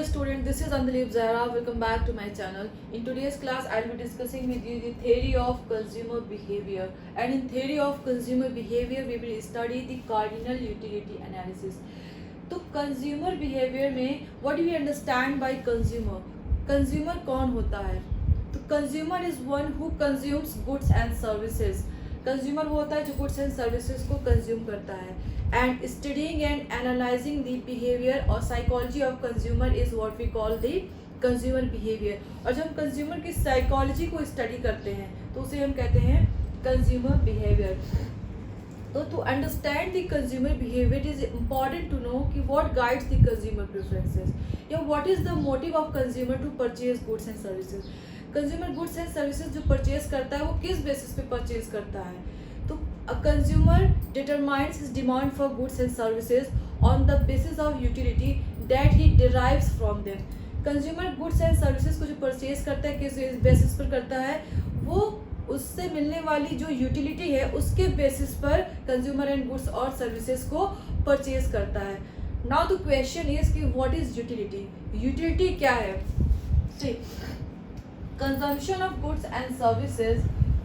student, this is Andalip Zahra. Welcome back to my channel. In today's class, I'll be discussing with you the theory of consumer behavior. And in theory of consumer behavior, we will study the cardinal utility analysis. तो consumer behaviour में what do we understand by consumer? Consumer कौन होता है? तो consumer is one who consumes goods and services. Consumer वो होता है जो गुड्स एंड सर्विसेज को कंज्यूम करता है. And studying and analysing the behaviour और psychology of consumer is what we call the consumer behaviour. और जब हम कंज्यूमर की साइकोलॉजी को स्टडी करते हैं तो उसे हम कहते हैं कंज्यूमर बिहेवियर. तो to understand the consumer behaviour it is important to know कि what guides the consumer preferences या what is the motive of consumer to purchase goods and services. Consumer goods and services जो purchase करता है वो किस basis पे purchase करता है? तो a consumer determines his demand for goods and services on the basis of utility that he derives from them. Consumer goods and services को जो परचेज करता है किस बेसिस पर करता है? वो उससे मिलने वाली जो यूटिलिटी है उसके बेसिस पर कंज्यूमर एंड गुड्स और सर्विसेज को परचेज करता है. नाउ द क्वेश्चन इज कि व्हाट इज यूटिलिटी? यूटिलिटी क्या है? Consumption of goods and services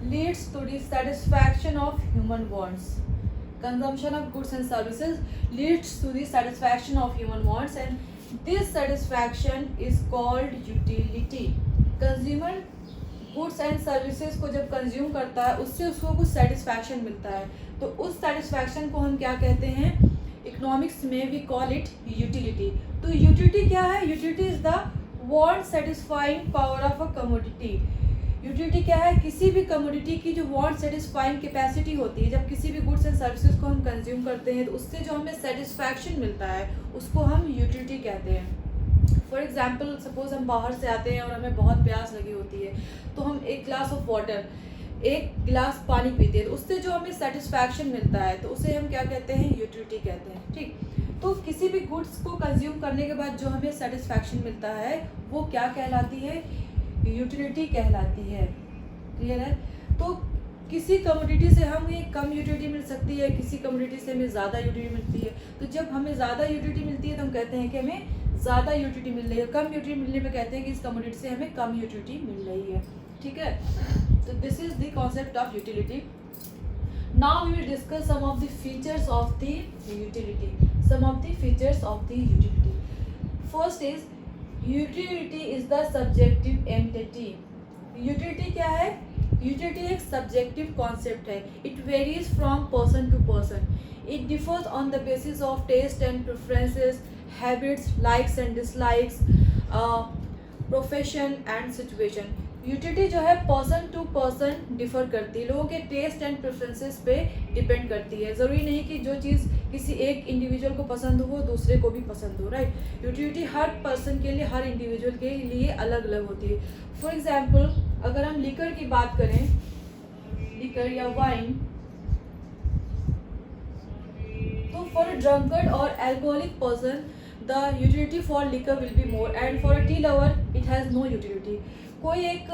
leads to the satisfaction of human wants. Consumption of goods and services leads to the satisfaction of human wants and this satisfaction is called utility. Consumer goods and services को जब consume करता है उससे उसको कुछ satisfaction मिलता है. तो उस सेटिस्फैक्शन को हम क्या कहते हैं? इकोनॉमिक्स में वी कॉल इट यूटिलिटी. तो यूटिलिटी क्या है? Utility is the want satisfying power of a commodity. Utility क्या है? किसी भी कमोडिटी की जो वांट सेटिस्फाइंग कैपेसिटी होती है. जब किसी भी गुड्स एंड सर्विसेज को हम कंज्यूम करते हैं तो उससे जो हमें सेटिस्फैक्शन मिलता है उसको हम यूटिलिटी कहते हैं. फॉर एग्जाम्पल सपोज हम बाहर से आते हैं और हमें बहुत प्यास लगी होती है तो हम एक ग्लास ऑफ वाटर, एक गिलास पानी पीते हैं तो उससे जो हमें सेटिस्फैक्शन मिलता है तो उसे हम क्या कहते हैं? यूटिलिटी कहते हैं. ठीक, तो किसी भी गुड्स को कंज्यूम करने के बाद जो हमें सेटिस्फैक्शन मिलता है वो क्या कहलाती है? यूटिलिटी कहलाती है. क्लियर है? तो किसी कमोडिटी से हमें कम यूटिलिटी मिल सकती है, किसी कमोडिटी से हमें ज़्यादा यूटिलिटी मिलती है. तो जब हमें ज़्यादा यूटिलिटी मिलती है तो हम कहते हैं कि हमें ज़्यादा यूटिलिटी मिल रही है. कम यूटिलिटी मिलने पे कहते हैं कि इस कमोडिटी से हमें कम यूटिलिटी मिल रही है. ठीक है, तो this is the concept of utility. Now we will discuss some of the features of the utility. Some of the features of the utility. First is utility is the subjective entity. Utility क्या है? Utility एक subjective concept है. It varies from person to person. It differs on the basis of taste and preferences, habits, likes and dislikes, profession and situation. Utility जो है person to person differ करती है, लोगों के टेस्ट एंड प्रेफरेंसेस पे depend करती है. ज़रूरी नहीं कि जो चीज़ किसी एक इंडिविजुअल को पसंद हो वो दूसरे को भी पसंद हो. राइट, यूटिलिटी हर पर्सन के लिए, हर इंडिविजुअल के लिए अलग अलग होती है. फॉर एग्जाम्पल अगर हम लिकर की बात करें, लिकर या वाइन, तो फॉर अ ड्रंकर्ड और alcoholic person the utility for liquor will be more and for a tea lover it has no utility. कोई एक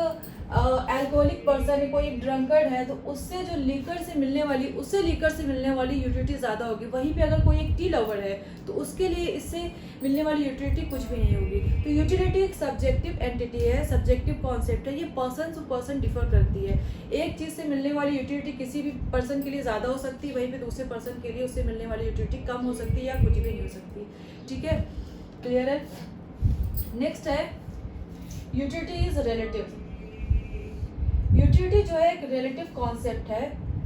एल्कोहलिक पर्सन है, कोई एक ड्रंकर्ड है तो उससे जो लिकर से मिलने वाली, उससे लिकर से मिलने वाली यूटिलिटी ज़्यादा होगी. वहीं पे अगर कोई एक टी लवर है तो उसके लिए इससे मिलने वाली यूटिलिटी कुछ भी नहीं होगी. तो यूटिलिटी एक सब्जेक्टिव एंटिटी है, सब्जेक्टिव कॉन्सेप्ट है. ये पर्सन टू पर्सन डिफर करती है. एक चीज़ से मिलने वाली यूटिलिटी किसी भी पर्सन के लिए ज़्यादा हो सकती है, वहीं पे दूसरे पर्सन के लिए उससे मिलने वाली यूटिलिटी कम हो सकती है या कुछ भी नहीं हो सकती. ठीक है, क्लियर है? नेक्स्ट है यूटिलिटी इज रिलेटिव. यूटिलिटी जो है एक रिलेटिव कॉन्सेप्ट है,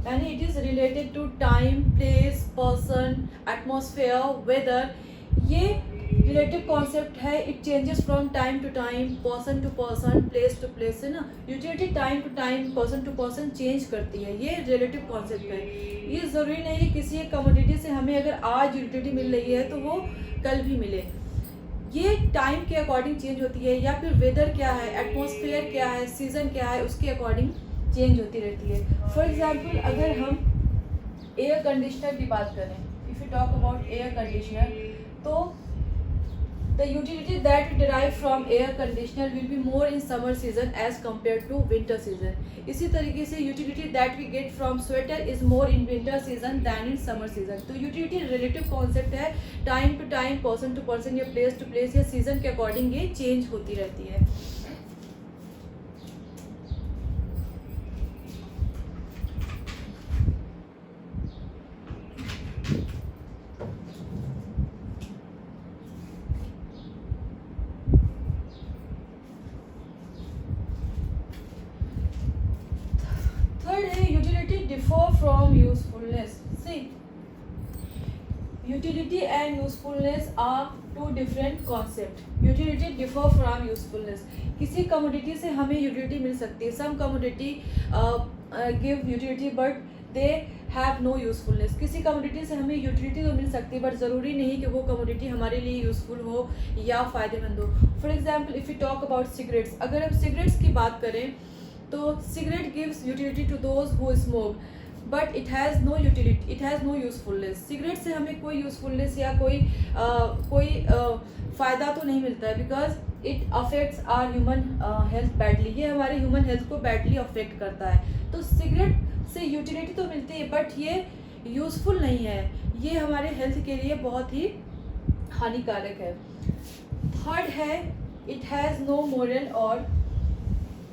यानी it is related to time, place, person, atmosphere, weather. ये रिलेटिव कॉन्सेप्ट है. It changes from time to time, person to person, place to place. है ना, utility time to time, person to person change करती है. ये relative concept है. ये ज़रूरी नहीं है किसी एक कमोडिटी से हमें अगर आज यूटिलिटी मिल रही है तो वो कल भी मिले. ये टाइम के अकॉर्डिंग चेंज होती है, या फिर वेदर क्या है, एटमॉस्फेयर क्या है, सीज़न क्या है, उसके अकॉर्डिंग चेंज होती रहती है. फॉर एग्जांपल अगर हम एयर कंडीशनर की बात करें, if you talk about air conditioner, तो The utility that we derive from air conditioner will be more in summer season as compared to winter season. इसी तरीके से utility that we get from sweater is more in winter season than in summer season. तो utility relative concept है, time to time, person to person या place to place या season के according ये change होती रहती है. Differ from usefulness. See, utility and usefulness are two different concepts. Utility differ from usefulness. किसी commodity से हमें utility मिल सकती है. Some commodity give utility but they have no usefulness. किसी commodity से हमें utility तो मिल सकती है but ज़रूरी नहीं कि वो commodity हमारे लिए useful हो या फ़ायदेमंद हो. For example, if we talk about cigarettes, अगर हम cigarettes की बात करें तो cigarette gives utility to those who smoke, but it has no utility, it has no usefulness. cigarette से हमें कोई usefulness या कोई फ़ायदा तो नहीं मिलता है because it affects our human health badly. ये हमारे human health को badly affect करता है. तो cigarette से utility तो मिलती है but ये useful नहीं है, ये हमारे health के लिए बहुत ही हानिकारक है. थर्ड है it has no moral or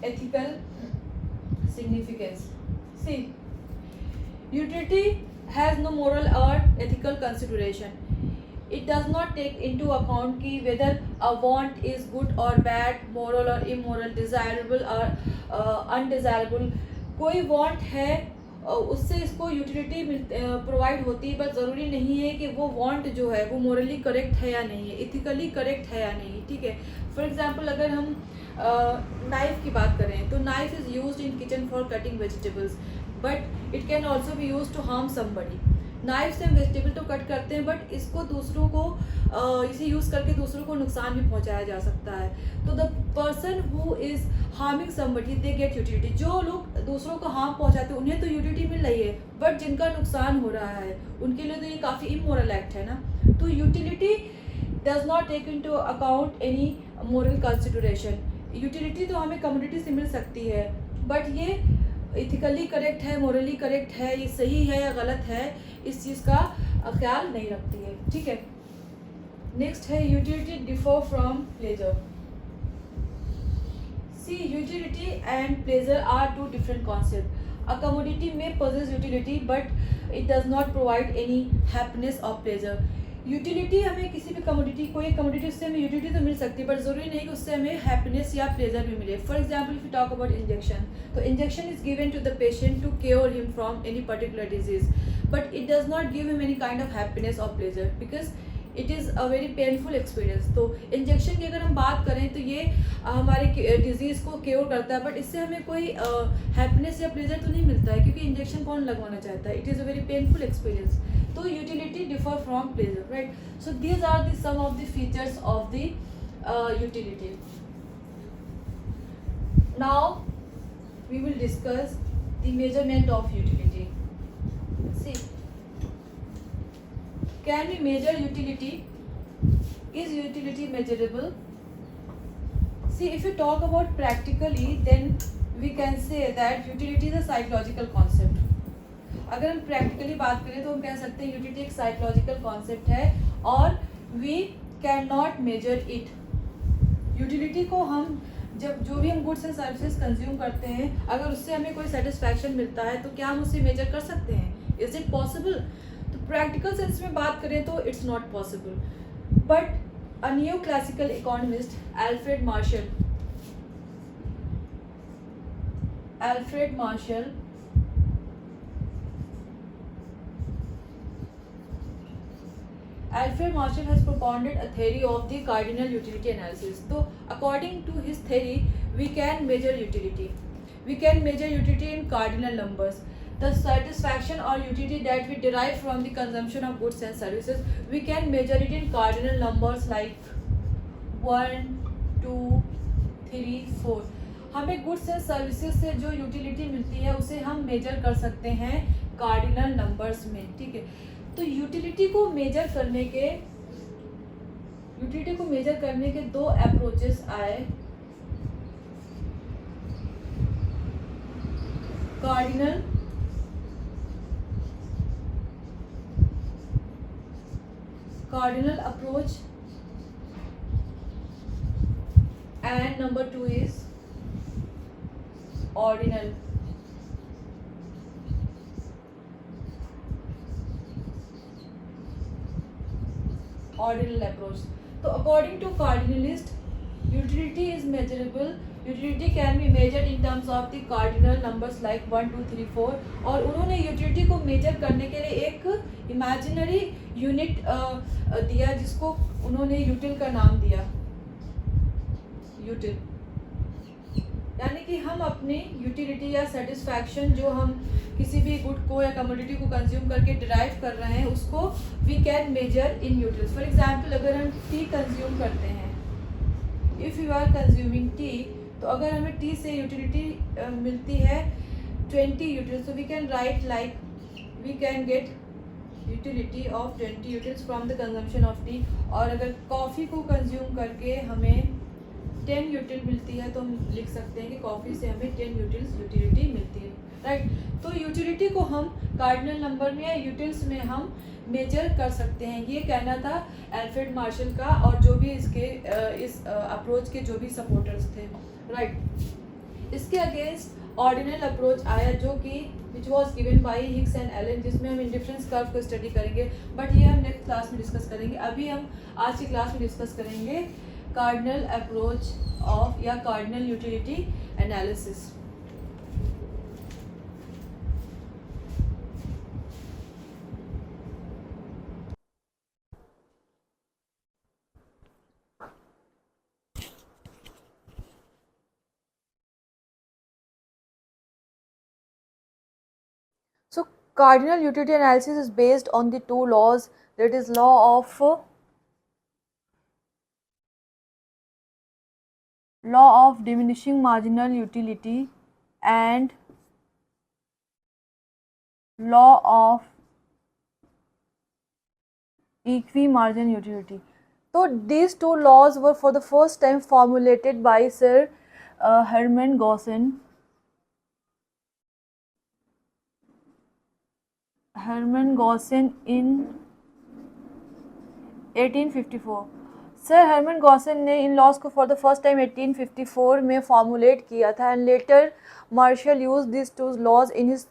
ethical significance. See, utility has no moral or ethical consideration. It does not take into account कि whether a want is good or bad, moral or immoral, desirable or undesirable. कोई want है उससे इसको utility provide होती है, but ज़रूरी नहीं है कि वो वांट जो है वो मोरली करेक्ट है या नहीं है, इथिकली करेक्ट है या नहीं. ठीक है. फॉर एग्जांपल अगर हम नाइफ की बात करें तो knife is used in kitchen for cutting vegetables but it can also be use to harm somebody. Knife से हम वेजिटेबल तो कट करते हैं बट इसको दूसरों को इसे यूज़ करके दूसरों को नुकसान भी पहुंचाया जा सकता है. तो the person who is harming somebody they get utility. जो लोग दूसरों को हार्म पहुंचाते हैं उन्हें तो यूटिलिटी मिल रही है बट जिनका नुकसान हो रहा है उनके लिए तो ये काफ़ी इमोरल एक्ट है ना. तो utility does not take into account any moral consideration. Utility तो हमें कम्युनिटी से मिल सकती है बट ये इथिकली करेक्ट है, मोरली करेक्ट है, ये सही है या गलत है, इस चीज़ का ख्याल नहीं रखती है. ठीक है. नेक्स्ट है utility differ from pleasure. See, utility and pleasure are two different concept. A commodity में possess utility but it does not provide any happiness or pleasure. Utility हमें किसी भी कमोडिटी, कोई कमोडिटी उससे हमें यूटिलिटी तो मिल सकती है बट ज़रूरी नहीं कि उससे हमें हैप्पीनेस या प्लेजर भी मिले. For example if you talk about injection, तो injection is given to the patient to cure him from any particular disease but it does not give him any kind of happiness और pleasure because it is a very painful experience. तो injection की अगर हम बात करें तो ये हमारे डिजीज़ को क्योर करता है बट इससे हमें कोई हैप्पीनेस या प्लेजर तो नहीं मिलता है क्योंकि इंजेक्शन कौन लगवाना चाहता है. It is a very painful experience. तो utility differ from pleasure, right. So these are the some of the features of the utility. Now we will discuss the measurement of utility. See, can we measure utility? Is utility measurable? See, if you talk about practically, then we can say that utility is a psychological concept. अगर हम practically बात करें तो हम कह सकते हैं utility एक साइकोलॉजिकल कॉन्सेप्ट है और we can not measure it. Utility को हम जब जो भी हम गुड्स एंड सर्विसेज कंज्यूम करते हैं अगर उससे हमें कोई सेटिस्फैक्शन मिलता है तो क्या हम उसे मेजर कर सकते हैं? Is it possible? तो प्रैक्टिकल सेंस में बात करें तो it's not possible. But a new classical economist Alfred Marshall has propounded a theory of the cardinal utility analysis. So, according to his theory, we can measure utility. We can measure utility in cardinal numbers. The satisfaction or utility that we derive from the consumption of goods and services, we can measure it in cardinal numbers like 1, 2, 3, 4. हमें goods and services से जो utility मिलती है उसे हम major कर सकते हैं कार्डिनल नंबर्स में. ठीक है. तो यूटिलिटी को मेजर करने के यूटिलिटी को मेजर करने के दो अप्रोचेस आए, cardinal approach and number 2 is ordinal approach. So according to cardinalist, utility is measurable. Utility can be measured in terms of the cardinal numbers like 1 2 3 4 और उन्होंने यूटिलिटी को मेजर करने के लिए एक इमेजिनरी यूनिट दिया जिसको उन्होंने यूटिल का नाम दिया, यूटिल। यानी कि हम अपनी यूटिलिटी या सेटिस्फैक्शन जो हम किसी भी गुड को या कमोडिटी को कंज्यूम करके डिराइव कर रहे हैं उसको we can measure in utils. For example अगर हम टी कंज्यूम करते हैं, if you are consuming tea, तो अगर हमें टी से यूटिलिटी मिलती है 20 यूटिल्स, तो we can write like we can get utility of 20 utils from the consumption of tea. और अगर कॉफ़ी को कंज्यूम करके हमें 10 यूटिल मिलती है तो हम लिख सकते हैं कि कॉफ़ी से हमें 10 यूटिलिटी मिलती है, राइट। तो यूटिलिटी को हम कार्डिनल नंबर में या यूटिल्स में हम मेजर कर सकते हैं। ये कहना था अल्फ्रेड मार्शल का और जो भी इस अप्रोच के जो भी सपोर्टर्स थे, राइट। इसके अगेंस्ट ऑर्डिनल अप्रोच आया जो कि which was given by Hicks and Allen, जिसमें हम इंडिफरेंस कर्व को स्टडी करेंगे, बट ये हम नेक्स्ट क्लास में डिस्कस करेंगे। अभी हम आज की क्लास में डिस्कस करेंगे कार्डिनल अप्रोच ऑफ या cardinal utility analysis. So cardinal utility analysis is based on the two laws, that is law of diminishing marginal utility and law of equimarginal utility. So these two laws were for the first time formulated by Sir Hermann Gaussen in 1854। Sir Hermann Gossen ने इन laws को for the first time 1854 में formulate किया था and later Marshall use this two laws in his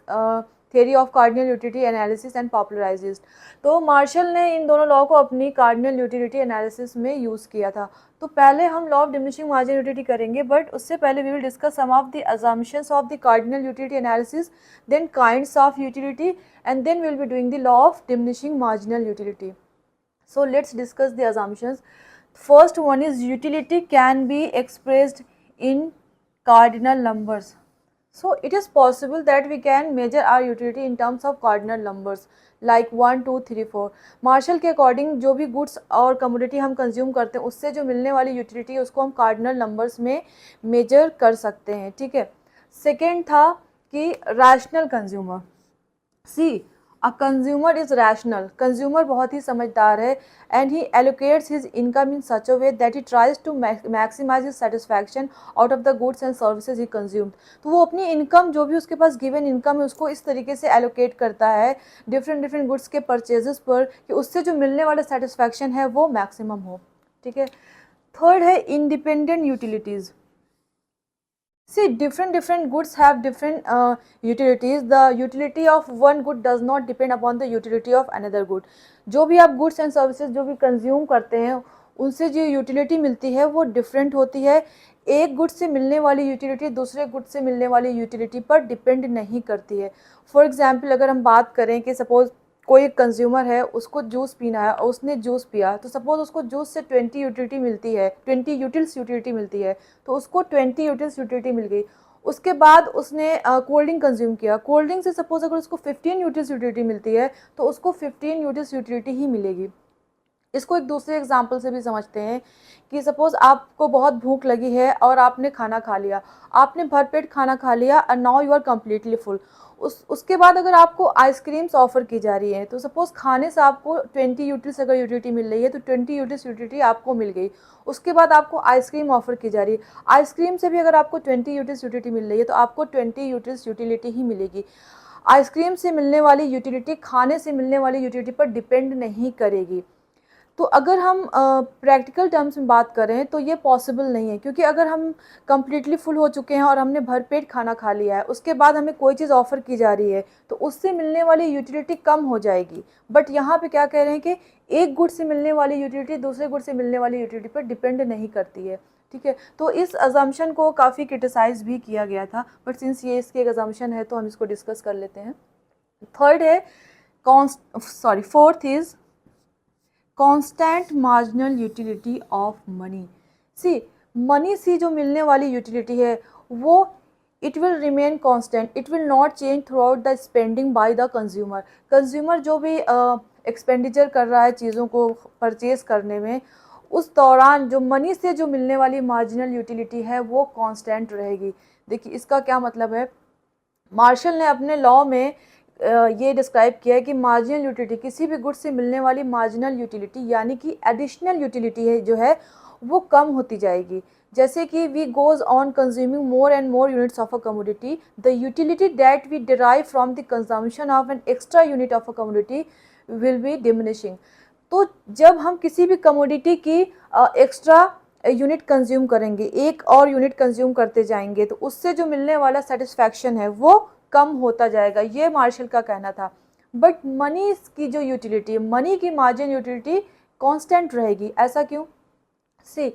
theory of cardinal utility analysis and popularized। तो Marshall ने इन दोनों लॉ को अपनी कार्डिनल यूटिलिटी एनालिसिस में यूज़ किया था। तो पहले हम law of diminishing marginal utility करेंगे, बट उससे पहले we will discuss some of the assumptions of the cardinal utility analysis, then kinds of utility, and then we will be doing the law of diminishing marginal utility. So let's discuss the assumptions. First one is utility can be expressed in cardinal numbers. So it is possible that we can measure our utility in terms of cardinal numbers like 1 2 3 4। Martial के according जो भी goods और commodity हम consume करते हैं उससे जो मिलने वाली यूटिलिटी है उसको हम कार्डिनल नंबर्स में मेजर कर सकते हैं, ठीक है। सेकेंड था कि rational consumer. See a consumer is rational, consumer बहुत ही समझदार है and he allocates his income in such a way that he tries to maximise his satisfaction out of the goods and services he consumed. तो वो अपनी income जो भी उसके पास गिवन इनकम है उसको इस तरीके से एलोकेट करता है डिफरेंट गुड्स के परचेजेस पर कि उससे जो मिलने वाला सेटिस्फैक्शन है वो मैक्सिमम हो, ठीक है। थर्ड है independent utilities. See, different goods have different utilities. The utility of one good does not depend upon the utility of another good. जो भी आप goods and services जो भी कंज्यूम करते हैं उनसे जो यूटिलिटी मिलती है वो डिफरेंट होती है। एक गुड से मिलने वाली यूटिलिटी दूसरे गुड से मिलने वाली यूटिलिटी पर डिपेंड नहीं करती है। फॉर एग्जांपल अगर हम बात करें कि सपोज़ कोई कंज्यूमर है उसको जूस पीना है और उसने जूस पिया, तो सपोज़ उसको जूस से 20 यूटिलिटी मिलती है, 20 यूटिल्स यूटिलिटी मिलती है, तो उसको 20 यूटिल्स यूटिलिटी मिल गई। उसके बाद उसने कोल्ड ड्रिंक कंज्यूम किया, कोल्ड ड्रिंक से सपोज़ अगर उसको 15 यूटिल्स यूटिलिटी मिलती है तो उसको 15 यूटिल्स यूटिलिटी ही मिलेगी। इसको एक दूसरे एग्जाम्पल से भी समझते हैं कि सपोज आपको बहुत भूख लगी है और आपने खाना खा लिया, आपने भरपेट खाना खा लिया and now you are completely full. उसके बाद अगर आपको आइसक्रीम्स ऑफर की जा रही है, तो सपोज खाने से आपको 20 यूटिल्स अगर यूटिलिटी मिल रही है तो 20 यूटिल्स यूटिलिटी आपको मिल गई। उसके बाद आपको आइसक्रीम ऑफर की जा रही है, आइसक्रीम से भी अगर आपको 20 यूटिल्स यूटिलिटी मिल रही है तो आपको 20 यूटिल्स यूटिलिटी ही मिलेगी। आइसक्रीम से मिलने वाली यूटिलिटी खाने से मिलने वाली यूटिलिटी पर डिपेंड नहीं करेगी। तो अगर हम प्रैक्टिकल टर्म्स में बात करें तो ये पॉसिबल नहीं है, क्योंकि अगर हम कम्प्लीटली फुल हो चुके हैं और हमने भरपेट खाना खा लिया है, उसके बाद हमें कोई चीज़ ऑफ़र की जा रही है तो उससे मिलने वाली यूटिलिटी कम हो जाएगी। बट यहाँ पे क्या कह रहे हैं कि एक गुड से मिलने वाली यूटिलिटी दूसरे गुड से मिलने वाली यूटिलिटी पर डिपेंड नहीं करती है। ठीक है, तो इस अजम्पशन को काफ़ी क्रिटिसाइज भी किया गया था, बट सिंस ये इसकी एक अजम्पशन है तो हम इसको डिस्कस कर लेते हैं। थर्ड है fourth is constant marginal utility of money. See, money से जो मिलने वाली यूटिलिटी है वो it will remain constant, it will not change throughout the spending by the consumer. Consumer जो भी एक्सपेंडिचर कर रहा है चीज़ों को परचेज करने में, उस दौरान जो मनी से जो मिलने वाली मार्जिनल यूटिलिटी है वो कांस्टेंट रहेगी। देखिए इसका क्या मतलब है, मार्शल ने अपने लॉ में ये डिस्क्राइब किया है कि मार्जिनल यूटिलिटी किसी भी गुड से मिलने वाली मार्जिनल यूटिलिटी यानी कि एडिशनल यूटिलिटी है जो है वो कम होती जाएगी। जैसे कि we goes on consuming more and more units of a commodity, the utility that we derive from the consumption of an extra unit of a commodity will be diminishing. तो जब हम किसी भी कमोडिटी की एक्स्ट्रा यूनिट कंज्यूम करेंगे, एक और unit consume करते जाएंगे, तो उससे जो मिलने वाला सेटिस्फैक्शन है वो कम होता जाएगा, ये मार्शल का कहना था। बट मनी की जो यूटिलिटी, मनी की मार्जिन यूटिलिटी कांस्टेंट रहेगी। ऐसा क्यों? See,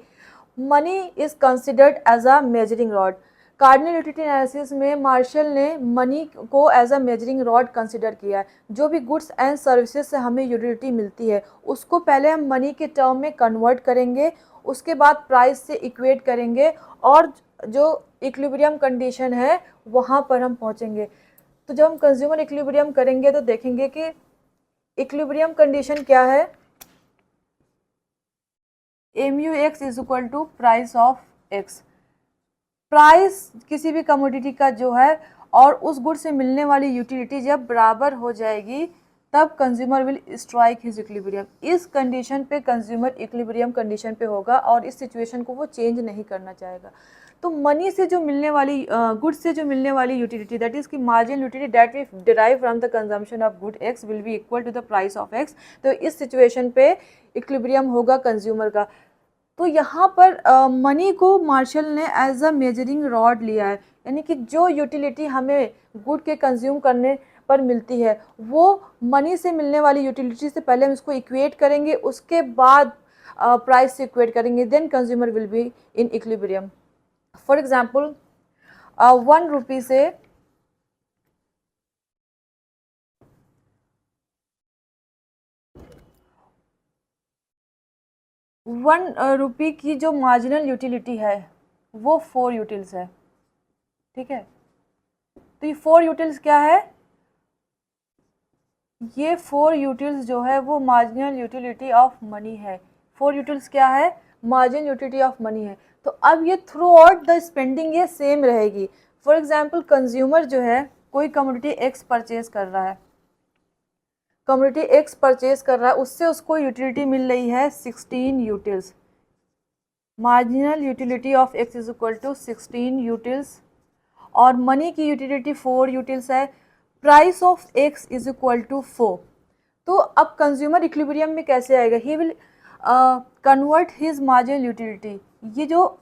money is considered as a measuring rod. Cardinal utility analysis में मार्शल ने मनी को as a measuring rod consider किया है। जो भी गुड्स एंड सर्विसेज से हमें यूटिलिटी मिलती है उसको पहले हम मनी के टर्म में कन्वर्ट करेंगे, उसके बाद प्राइस से इक्वेट करेंगे और जो इक्विलिब्रियम कंडीशन है वहाँ पर हम पहुँचेंगे। तो जब हम कंज्यूमर इक्विलिब्रियम करेंगे तो देखेंगे कि इक्विलिब्रियम कंडीशन क्या है, MUX is equal to price of X। Price किसी भी कमोडिटी का जो है और उस गुड से मिलने वाली यूटिलिटी जब बराबर हो जाएगी तब consumer will strike his equilibrium. इस कंडीशन पे कंज्यूमर इक्विलिब्रियम कंडीशन पे होगा और इस सिचुएशन को वो चेंज नहीं करना चाहेगा। तो मनी से जो मिलने वाली गुड से जो मिलने वाली यूटिलिटी दैट इज की marginal utility that we derive from the consumption of good X will be equal to the price of X। तो इस सिचुएशन पे इक्विलिब्रियम होगा कंज्यूमर का। तो यहाँ पर मनी को मार्शल ने एज अ मेजरिंग रॉड लिया है, यानी कि जो यूटिलिटी हमें गुड के कंज्यूम करने पर मिलती है वो मनी से मिलने वाली यूटिलिटी से पहले हम इसको इक्वेट करेंगे, उसके बाद प्राइस से इक्वेट करेंगे, then consumer will be in equilibrium. For example 1 rupee से 1 रुपी की जो मार्जिनल यूटिलिटी है वो 4 यूटिल्स है। ठीक है, तो ये 4 यूटिल्स क्या है, ये 4 यूटिल्स जो है वो मार्जिनल यूटिलिटी ऑफ मनी है। 4 यूटिल्स क्या है, मार्जिनल यूटिलिटी ऑफ मनी है। तो अब ये थ्रू आउट द स्पेंडिंग ये सेम रहेगी। फॉर एग्जाम्पल कंज्यूमर जो है कोई कमोडिटी एक्स परचेज कर रहा है, कमोडिटी एक्स परचेज कर रहा है, उससे उसको यूटिलिटी मिल रही है 16 utils. Marginal utility of X is equal to 16 utils और मनी की यूटिलिटी 4 यूटिल्स है। Price of X is equal to 4। तो अब कंज्यूमर इक्विलिब्रियम में कैसे आएगा, he will convert his marginal utility. ये जो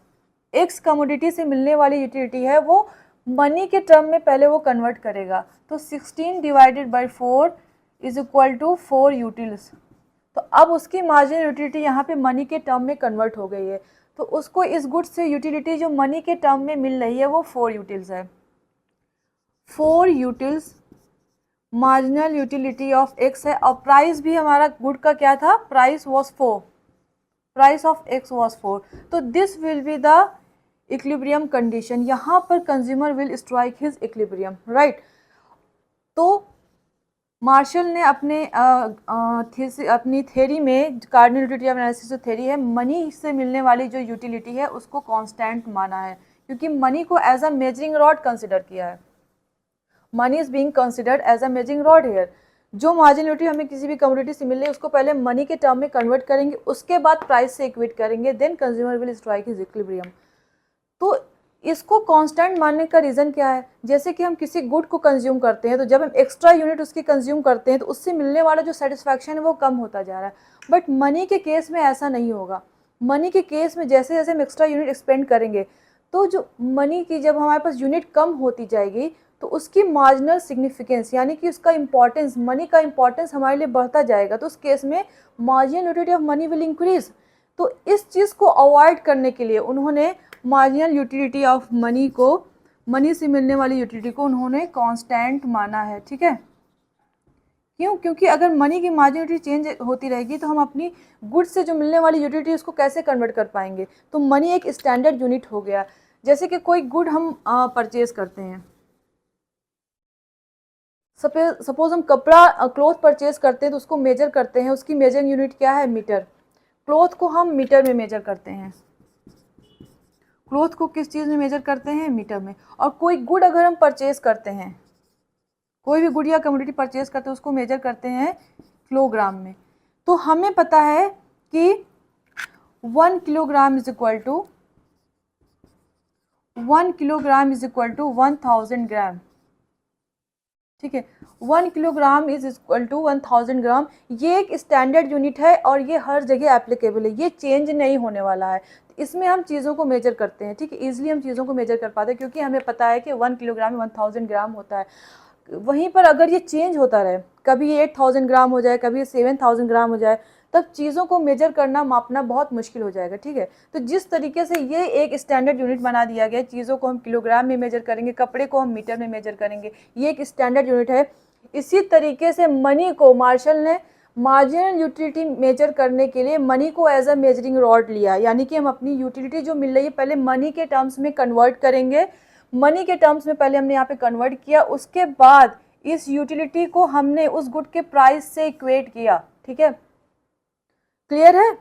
एक्स कमोडिटी से मिलने वाली यूटिलिटी है वो मनी के टर्म में पहले वो कन्वर्ट करेगा। तो 16 divided by 4 is equal to 4 utils. तो अब उसकी मार्जिनल यूटिलिटी यहाँ पे मनी के टर्म में कन्वर्ट हो गई है, तो उसको इस गुड्स से यूटिलिटी जो मनी के टर्म में मिल रही है वो 4 यूटिल्स है। 4 utils marginal utility of x है और प्राइस भी हमारा गुड का क्या था, price was 4, price of x was 4। तो this will be the equilibrium condition. यहाँ पर consumer will strike his equilibrium, right. तो मार्शल ने अपनी थ्योरी में, कार्डिनल यूटिलिटी एनालिसिस जो थ्योरी है, मनी से मिलने वाली जो यूटिलिटी है उसको कांस्टेंट माना है, क्योंकि मनी को as a measuring rod consider किया है। Money is being considered as a measuring rod here. जो मार्जिनल यूटिलिटी हमें किसी भी कमोडिटी से मिल रही है उसको पहले मनी के टर्म में कन्वर्ट करेंगे, उसके बाद प्राइस से इक्वेट करेंगे, then consumer will strike his equilibrium. तो इसको कांस्टेंट मानने का रीज़न क्या है? जैसे कि हम किसी गुड को कंज्यूम करते हैं, तो जब हम एक्स्ट्रा यूनिट उसकी कंज्यूम करते हैं तो उससे मिलने वाला जो सेटिस्फैक्शन है वो कम होता जा रहा है। बट मनी के केस में ऐसा नहीं होगा। मनी के केस में जैसे जैसे हम एक्स्ट्रा यूनिट एक्सपेंड करेंगे, तो जो मनी की जब हमारे पास यूनिट कम होती जाएगी तो उसकी मार्जिनल सिग्निफिकेंस, यानी कि उसका इंपॉर्टेंस, मनी का इंपॉर्टेंस हमारे लिए बढ़ता जाएगा। तो उस केस में marginal utility of money will increase. तो इस चीज़ को अवॉइड करने के लिए उन्होंने मार्जिनल यूटिलिटी ऑफ मनी को, मनी से मिलने वाली यूटिलिटी को उन्होंने कांस्टेंट माना है। ठीक है, क्यों? क्योंकि अगर मनी की मार्जिनल यूटिलिटी चेंज होती रहेगी तो हम अपनी गुड्स से जो मिलने वाली यूटिलिटी उसको कैसे कन्वर्ट कर पाएंगे? तो मनी एक स्टैंडर्ड यूनिट हो गया। जैसे कि कोई गुड हम परचेज करते हैं, सपोज हम कपड़ा, क्लॉथ परचेज करते हैं तो उसको मेजर करते हैं, उसकी मेजरिंग यूनिट क्या है? मीटर। क्लॉथ को हम मीटर में मेजर करते हैं। क्लॉथ को किस चीज़ में मेजर करते हैं? मीटर में। और कोई गुड अगर हम परचेज करते हैं, कोई भी गुड या कमोडिटी परचेज करते हैं, उसको मेजर करते हैं किलोग्राम में। तो हमें पता है कि 1 किलोग्राम इज इक्वल टू 1000 ग्राम। ठीक है, 1 किलोग्राम इज इक्वल टू 1000 ग्राम। ये एक स्टैंडर्ड यूनिट है और ये हर जगह एप्लीकेबल है, ये चेंज नहीं होने वाला है। इसमें हम चीज़ों को मेजर करते हैं। ठीक है, ईजिली हम चीज़ों को मेजर कर पाते हैं क्योंकि हमें पता है कि 1 किलोग्राम में 1000 ग्राम होता है। वहीं पर अगर ये चेंज होता रहे, कभी ये 8000 ग्राम हो जाए, कभी ये 7000 ग्राम हो जाए, तब चीज़ों को मेजर करना, मापना बहुत मुश्किल हो जाएगा। ठीक है, तो जिस तरीके से ये एक स्टैंडर्ड यूनिट बना दिया गया, चीज़ों को हम किलोग्राम में मेजर करेंगे, कपड़े को हम मीटर में मेजर करेंगे, ये एक स्टैंडर्ड यूनिट है। इसी तरीके से मनी को मार्शल ने मार्जिनल यूटिलिटी मेजर करने के लिए मनी को एज अ मेजरिंग रॉड लिया, यानी कि हम अपनी यूटिलिटी जो मिल रही है पहले मनी के टर्म्स में कन्वर्ट करेंगे। मनी के टर्म्स में पहले हमने यहाँ पे कन्वर्ट किया, उसके बाद इस यूटिलिटी को हमने उस गुड के प्राइस से इक्वेट किया। ठीक है, क्लियर है?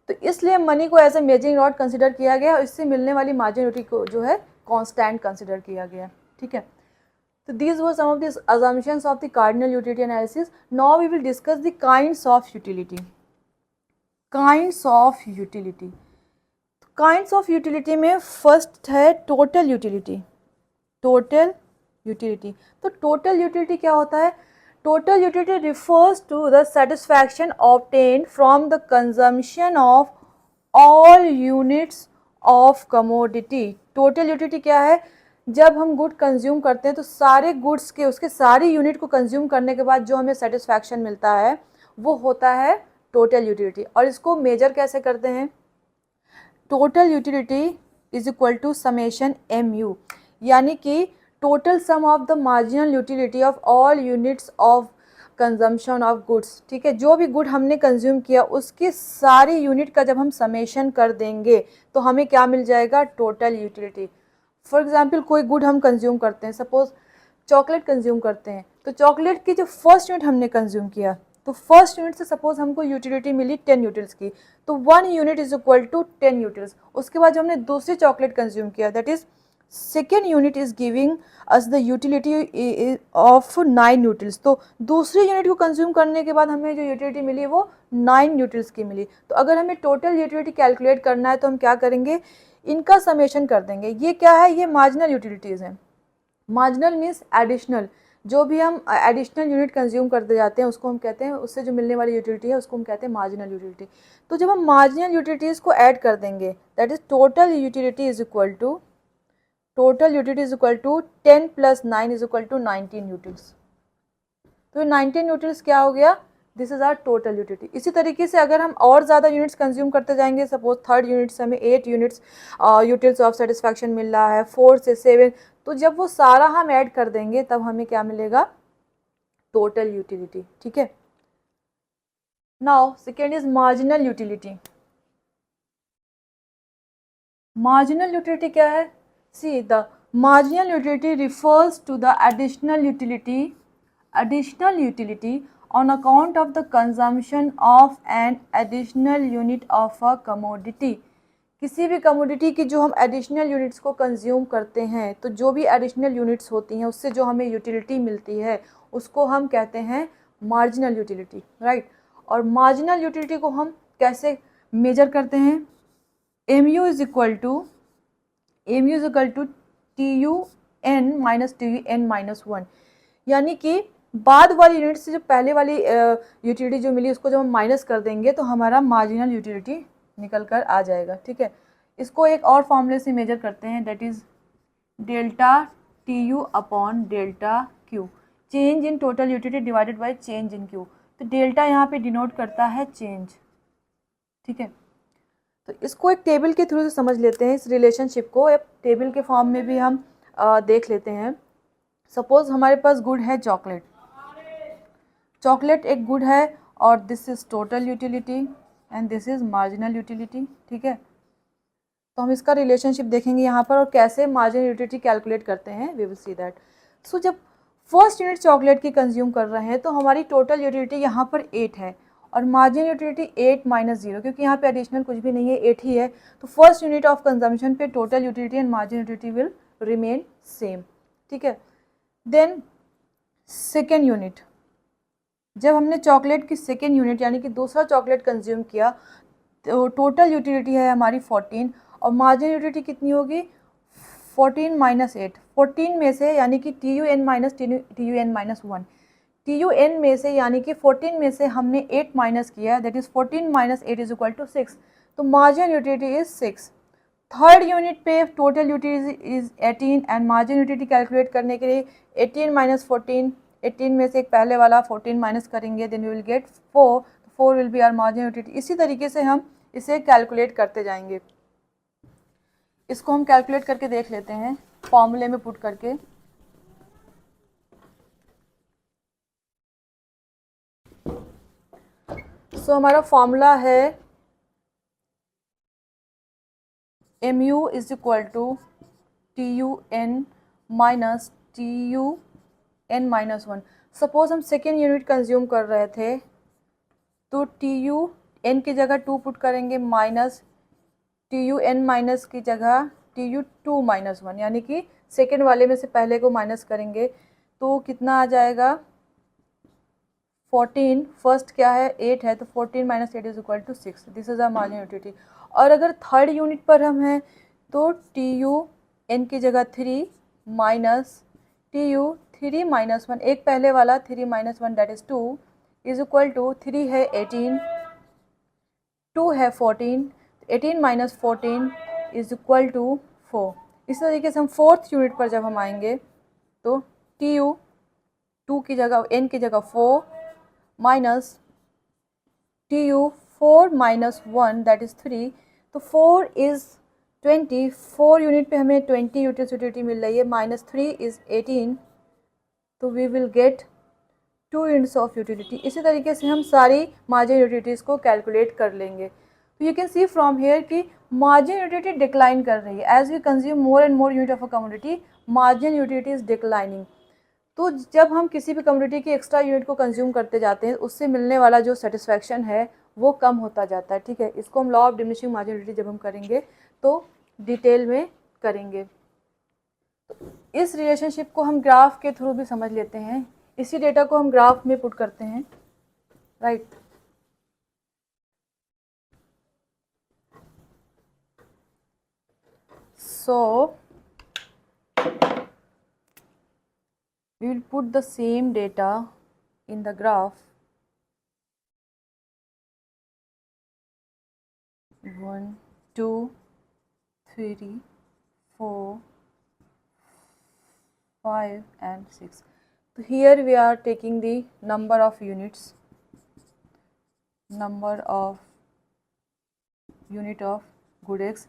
तो इसलिए मनी को as a measuring rod consider किया गया और इससे मिलने वाली मार्जिनल यूटिलिटी को जो है कांस्टेंट कंसिडर किया गया। ठीक है, तो these were some of the assumptions of the cardinal utility analysis. Now we will discuss the kinds of utility. Kinds of utility. Kinds of utility में first है total utility. Total utility. तो total utility क्या होता है? Total utility refers to the satisfaction obtained from the consumption of all units of commodity. Total utility क्या है? जब हम गुड कंज्यूम करते हैं तो सारे गुड्स के, उसके सारी यूनिट को कंज्यूम करने के बाद जो हमें सेटिस्फैक्शन मिलता है वो होता है टोटल यूटिलिटी। और इसको मेजर कैसे करते हैं? Total utility is equal to summation MU, यानी कि total sum of the marginal utility of all units of consumption of goods. ठीक है, जो भी गुड हमने कंज्यूम किया उसकी सारी यूनिट का जब हम समेशन कर देंगे तो हमें क्या मिल जाएगा? Total utility. फॉर एग्जाम्पल कोई गुड हम कंज्यूम करते हैं, सपोज चॉकलेट कंज्यूम करते हैं, तो चॉकलेट की जो फर्स्ट यूनिट हमने कंज्यूम किया, तो फर्स्ट यूनिट से सपोज हमको यूटिलिटी मिली 10 यूटिल्स की, तो 1 unit is equal to 10 utils. उसके बाद जो हमने दूसरी चॉकलेट कंज्यूम किया, that is second unit is giving us the utility of 9 utils. तो दूसरी यूनिट को कंज्यूम करने के बाद हमें जो यूटिलिटी मिली वो 9 यूटिल्स की मिली। तो अगर हमें टोटल यूटिलिटी कैलकुलेट करना है तो हम क्या करेंगे? इनका समेशन कर देंगे। ये क्या है? ये मार्जिनल यूटिलिटीज़ हैं। मार्जिनल मीन्स एडिशनल, जो भी हम एडिशनल यूनिट कंज्यूम करते जाते हैं उसको हम कहते हैं, उससे जो मिलने वाली यूटिलिटी है उसको हम कहते हैं मार्जिनल यूटिलिटी। तो जब हम मार्जिनल यूटिलिटीज़ को ऐड कर देंगे, that is total utility is equal to 10 + 9 is equal to 19 utils. तो 19 यूटिल्स क्या हो गया? This is our total utility. इसी तरीके से अगर हम और ज़्यादा यूनिट्स कंज्यूम करते जाएंगे, सपोज थर्ड यूनिट से हमें 8 यूनिट्स यूटिल्स ऑफ सेटिस्फैक्शन मिल रहा है, 4 से 7, तो जब वो सारा हम ऐड कर देंगे तब हमें क्या मिलेगा? Total utility. ठीक है, now second is marginal utility. Marginal utility क्या है? See the marginal utility refers to the additional utility additional utility on account of the consumption of an additional unit of a commodity। किसी भी commodity की जो हम additional units को consume करते हैं, तो जो भी एडिशनल यूनिट्स होती हैं उससे जो हमें यूटिलिटी मिलती है उसको हम कहते हैं मार्जिनल यूटिलिटी, राइट। और मार्जिनल यूटिलिटी को हम कैसे मेजर करते हैं? mu is equal to TUN minus TUN minus 1, यानी कि बाद वाली यूनिट से जो पहले वाली यूटिलिटी जो मिली उसको जब हम माइनस कर देंगे तो हमारा मार्जिनल यूटिलिटी निकल कर आ जाएगा, ठीक है। इसको एक और फॉर्मूले से मेजर करते हैं, that is delta TU upon delta Q, change in total utility divided by change in Q। तो डेल्टा यहाँ पे डिनोट करता है चेंज, ठीक है। तो इसको एक टेबल के थ्रू से समझ लेते हैं, इस रिलेशनशिप को एक टेबल के फॉर्म में भी हम देख लेते हैं। सपोज हमारे पास गुड है चॉकलेट, चॉकलेट एक गुड है और this is total utility and this is marginal utility, ठीक है। तो हम इसका रिलेशनशिप देखेंगे यहाँ पर और कैसे मार्जिनल यूटिलिटी कैलकुलेट करते हैं, वी विल सी दैट। सो जब फर्स्ट यूनिट चॉकलेट की कंज्यूम कर रहे हैं तो हमारी टोटल यूटिलिटी यहाँ पर 8 है और मार्जिनल यूटिलिटी 8 माइनस 0, क्योंकि यहाँ पे एडिशनल कुछ भी नहीं है, 8 ही है। तो फर्स्ट यूनिट ऑफ कंजम्पशन पे total utility and marginal utility will remain same, ठीक है। देन सेकेंड यूनिट, जब हमने चॉकलेट की सेकेंड यूनिट यानी कि दूसरा चॉकलेट कंज्यूम किया तो टोटल यूटिलिटी है हमारी 14 और मार्जिनल यूटिलिटी कितनी होगी? 14 माइनस 8, 14 में से यानी कि TUN minus TUN minus 1, TUN में से यानी कि 14 में से हमने 8 माइनस किया, that is 14 minus 8 is equal to 6, तो marginal utility is 6। Third unit पे total utility is 18 and marginal utility calculate करने के लिए 18 माइनस 14, 18 में से एक पहले वाला 14 माइनस करेंगे, then we will get 4, 4 will be our marginal utility. इसी तरीके से हम इसे कैलकुलेट करते जाएंगे। इसको हम कैलकुलेट करके देख लेते हैं फॉर्मूले में पुट करके। सो हमारा फॉर्मूला है mu is equal to TUN minus TUN minus 1। Suppose हम सेकेंड यूनिट कंज्यूम कर रहे थे तो TUN की जगह 2 पुट करेंगे माइनस TUN माइनस की जगह TU2 माइनस 1, यानी कि सेकेंड वाले में से पहले को माइनस करेंगे तो कितना आ जाएगा? 14, फर्स्ट क्या है 8 है, तो 14 minus 8 is equal to 6, this is our marginal utility. और अगर थर्ड यूनिट पर हम हैं तो TUN की जगह 3 माइनस TU3 माइनस 1, एक पहले वाला 3 minus 1 that is 2 is equal to 3 है 18, 2 है 14, 18 माइनस 14 इज इक्वल टू 4। इस तरीके से हम फोर्थ यूनिट पर जब हम आएंगे तो TU2 की जगह N की जगह 4 minus TU4 minus 1 that is 3, तो 4 इज़ 20, 4 यूनिट पे हमें 20 यूटिलिटी मिल रही है, माइनस 3 इज़ 18, तो we will get 2 units of utility. इसी तरीके से हम सारी मार्जिनल यूटिलिटीज़ को कैलकुलेट कर लेंगे। तो you can see from here कि मार्जिनल यूटिलिटी डिक्लाइन कर रही है as we consume more and more unit of a commodity, marginal utility is declining. तो जब हम किसी भी कमोडिटी की एक्स्ट्रा यूनिट को कंज्यूम करते जाते हैं उससे मिलने वाला जो सेटिस्फैक्शन है वो कम होता जाता है, ठीक है। इसको हम law of diminishing marginal utility जब हम करेंगे तो डिटेल में करेंगे। तो इस रिलेशनशिप को हम ग्राफ के थ्रू भी समझ लेते हैं, इसी डेटा को हम ग्राफ में पुट करते हैं, right. So we will put the same data in the graph. 1, 2, 3, 4, 5 and 6. So here we are taking the number of units, number of unit of good X,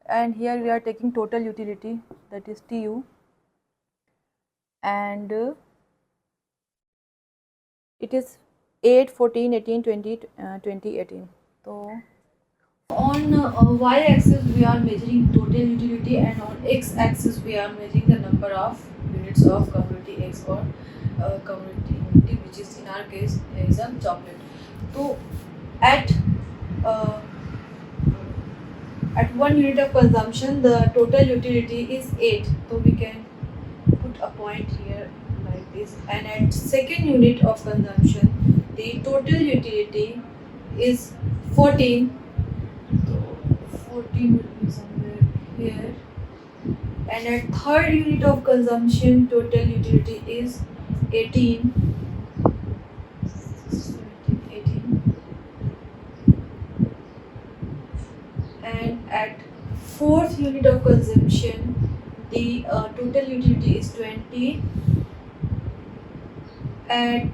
and here we are taking total utility, that is TU, and it is 8, 14, 18, 20, 20, 18. So on y axis we are measuring total utility and on x axis we are measuring the number of units of commodity X or commodity, which is in our case is a chocolate. So at 1 unit of consumption, the total utility is 8. So we can put a point here like this. And at second unit of consumption, the total utility is 14. So 14 will be somewhere here. And at third unit of consumption, total utility is 18. 18. And at fourth unit of consumption, the total utility is 20. At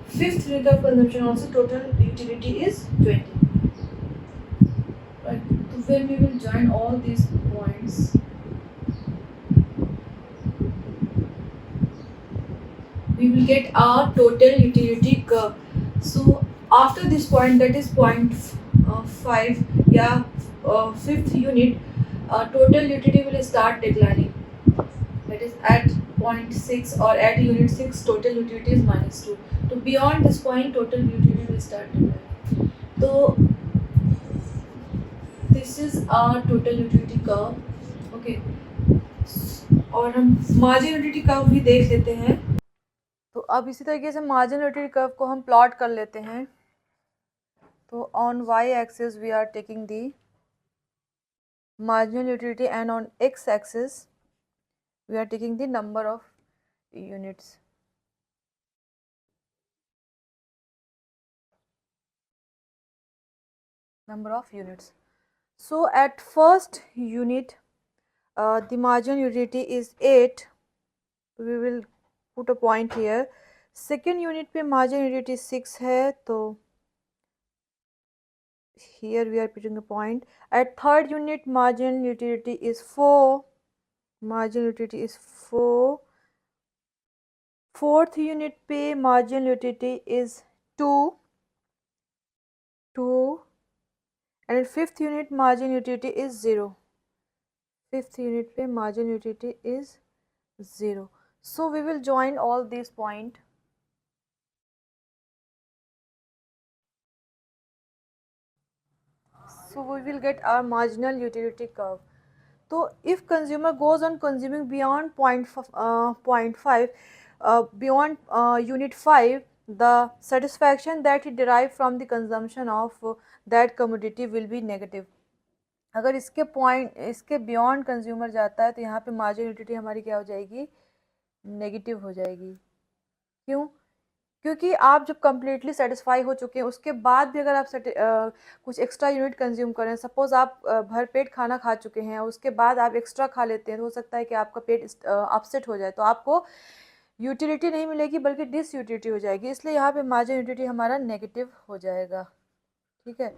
fifth unit of consumption also total utility is 20. Right. So when we will join all these points, we will get our total utility curve. So after this point, that is point 5, yeah, fifth unit, total utility will start declining. That is at point 6 or at unit 6, total utility is -2. So beyond this point, total utility will start declining. So this is our total utility curve. Okay. और हम margin utility curve भी देख लेते हैं. तो अब इसी तरीके से मार्जिन यूटिलिटी कर्व को हम प्लॉट कर लेते हैं. तो on Y axis we are taking the marginal utility and on x axis we are taking the number of units. So at first unit the marginal utility is 8. We will put a point here. Second unit पे marginal utility 6 है, तो here we are putting a point. At third unit marginal utility is 4. Marginal utility is 4. Fourth unit पे marginal utility is 2. And fifth unit margin utility is 0. Fifth unit पे margin utility is 0. So we will join all these points. So we will get our marginal utility curve. So if consumer goes on consuming beyond 0.5, beyond unit 5, the satisfaction that he derived from the consumption of that commodity will be negative. अगर इसके beyond consumer जाता है तो यहाँ पे margin utility हमारी क्या हो जाएगी, नेगेटिव हो जाएगी. क्यों? क्योंकि आप जब कम्प्लीटली सेटिस्फाई हो चुके हैं उसके बाद भी अगर आप कुछ एक्स्ट्रा यूनिट कंज्यूम करें, सपोज़ आप भर पेट खाना खा चुके हैं, उसके बाद आप एक्स्ट्रा खा लेते हैं, तो हो सकता है कि आपका पेट अपसेट हो जाए, तो आपको यूटिलिटी नहीं मिलेगी बल्कि डिस यूटिलिटी हो जाएगी. इसलिए यहाँ पे मार्जिन यूटिलिटी हमारा नेगेटिव हो जाएगा. ठीक है.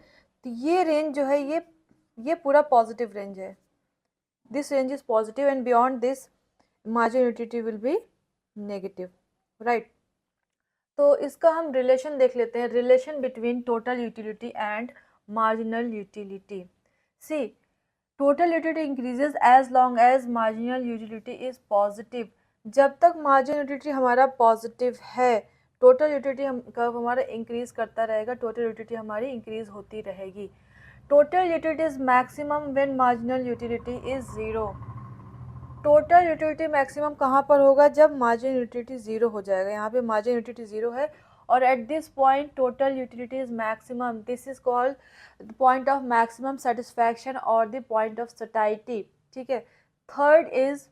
तो ये रेंज जो है ये पूरा पॉजिटिव रेंज है. This range is positive and beyond this margin utility will be negative. Right. तो इसका हम रिलेशन देख लेते हैं. Relation between total utility and marginal utility. See, total utility increases as long as marginal utility is positive. जब तक मार्जिनल यूटिलिटी हमारा पॉजिटिव है, टोटल यूटिलिटी कर्व हमारा इंक्रीज करता रहेगा, टोटल यूटिलिटी हमारी इंक्रीज होती रहेगी. Total utility is maximum when marginal utility is 0. Total utility maximum कहाँ पर होगा, जब मार्जिन यूटिलिटी 0 हो जाएगा. यहाँ पे मार्जिन यूटिलिटी 0 है और at this point total utility is maximum. This is called the point of maximum satisfaction और द पॉइंट ऑफ सटाइटी. ठीक है. Third is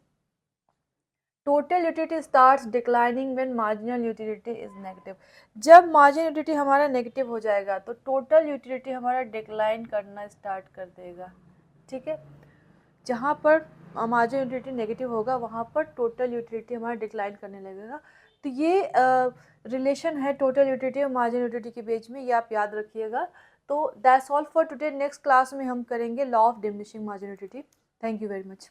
total utility starts declining when marginal utility is negative. जब margin utility हमारा negative हो जाएगा तो total utility हमारा decline करना स्टार्ट कर देगा. ठीक है. जहाँ पर मार्जिन यूटिलिटी नेगेटिव होगा वहाँ पर टोटल यूटिलिटी हमारा डिक्लाइन करने लगेगा. तो ये रिलेशन है टोटल यूटिलिटी और मार्जिन यूटिलिटी के बीच में, ये आप याद रखिएगा. तो that's all for today. Next class में हम करेंगे law of diminishing margin utility. Thank you very much.